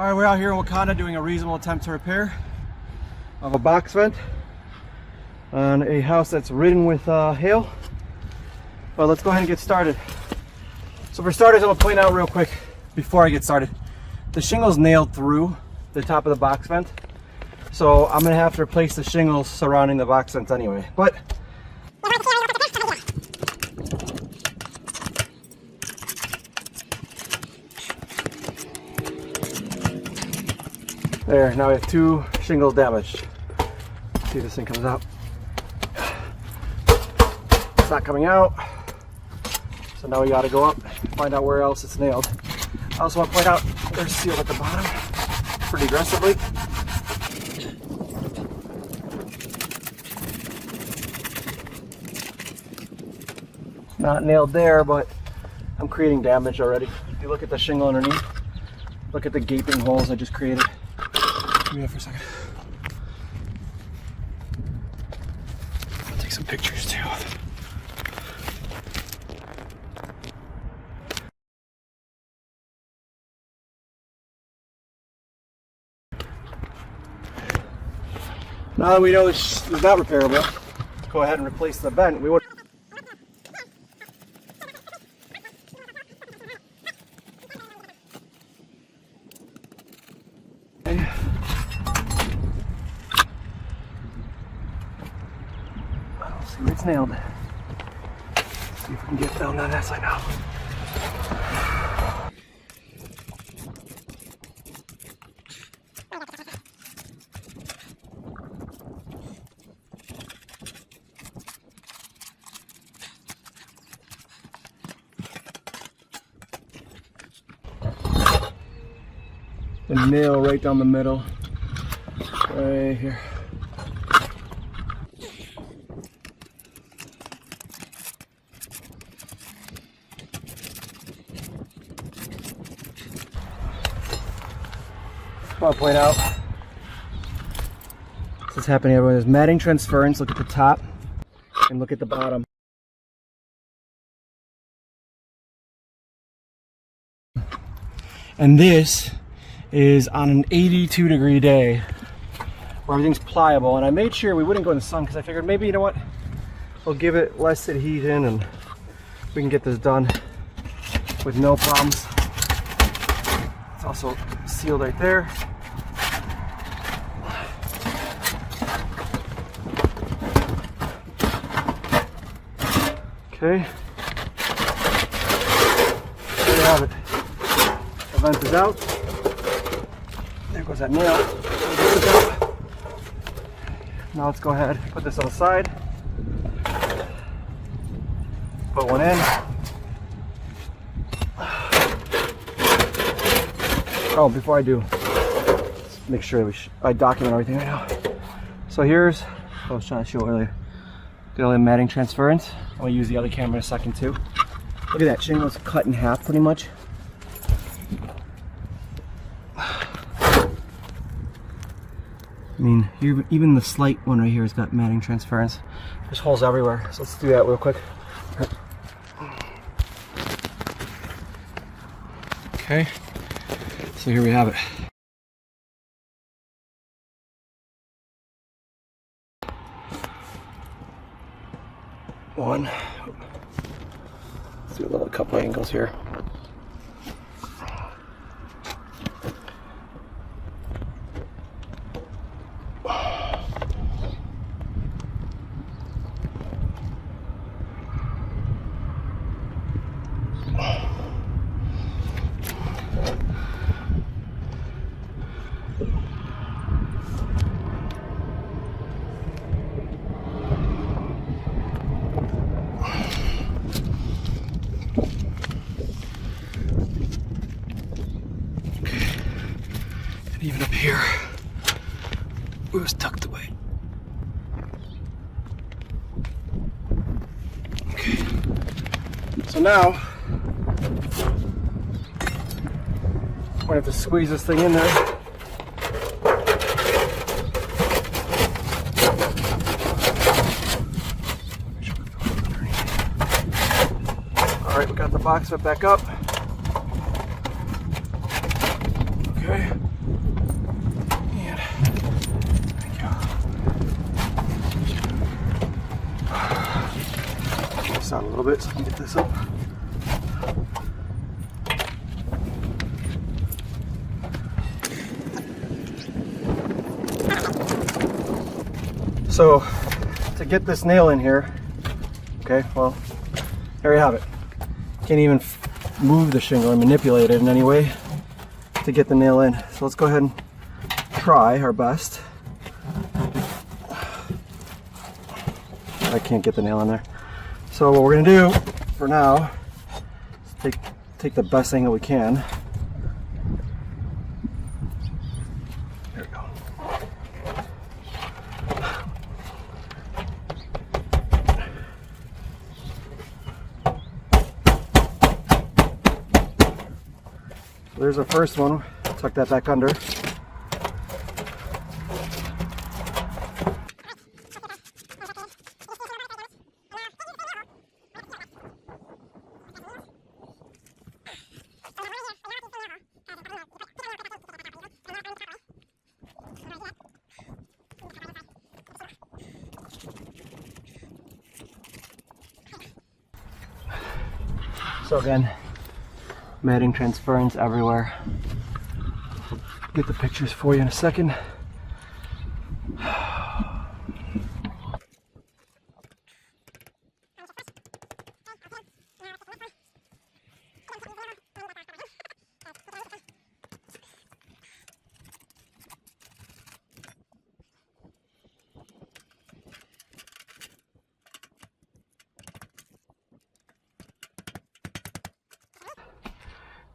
Alright, we're out here in Wakanda doing a reasonable attempt to repair of a box vent on a house that's ridden with hail. Well, let's go ahead and get started. So for starters, I'm going to point out real quick before I get started, the shingle's nailed through the top of the box vent. So I'm going to have to replace the shingles surrounding the box vent anyway. But there, now we have two shingles damaged. Let's see if this thing comes out. It's not coming out. So now we got to go up and find out where else it's nailed. I also want to point out they're sealed at the bottom pretty aggressively. Not nailed there, but I'm creating damage already. If you look at the shingle underneath, look at the gaping holes I just created. Give me that for a second. I'll take some pictures too. Now that we know this is not repairable, let's go ahead and replace the vent. We would. Okay. I'll see where it's nailed. Let's see if we can get down that side now. The nail right down the middle, right here. I want to point out, this is happening everywhere. There's matting transference. Look at the top and look at the bottom. And this is on an 82-degree day where everything's pliable, and I made sure we wouldn't go in the sun because I figured maybe, you know what, we'll give it less adhesion and we can get this done with no problems. It's also sealed right there. Okay, there you have it. The vent is out. There goes that nail. Now let's go ahead, put this on the side. Put one in. Oh, before I do, let's make sure I document everything right now. So here's, I was trying to show earlier, the little matting transference. I'm going to use the other camera in a second too. Look at that, shingle's cut in half pretty much. I mean, even the slight one right here has got matting transference. There's holes everywhere, so let's do that real quick. Okay, so here we have it. One. Let's do a couple angles here. Even up here, it was tucked away. Okay, so now I'm gonna have to squeeze this thing in there. All right, we got the box vent back up. Okay. little bit so I can get this up. So to get this nail in here, okay, well, there you have it. Can't even move the shingle or manipulate it in any way to get the nail in. So let's go ahead and try our best. I can't get the nail in there. So what we're gonna do for now is take the best angle we can. There we go. So there's our first one. Tuck that back under. So again, matting transference everywhere. Get the pictures for you in a second.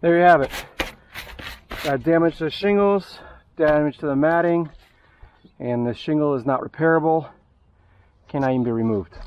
There you have it. Got damage to the shingles, damage to the matting, and the shingle is not repairable. Cannot even be removed.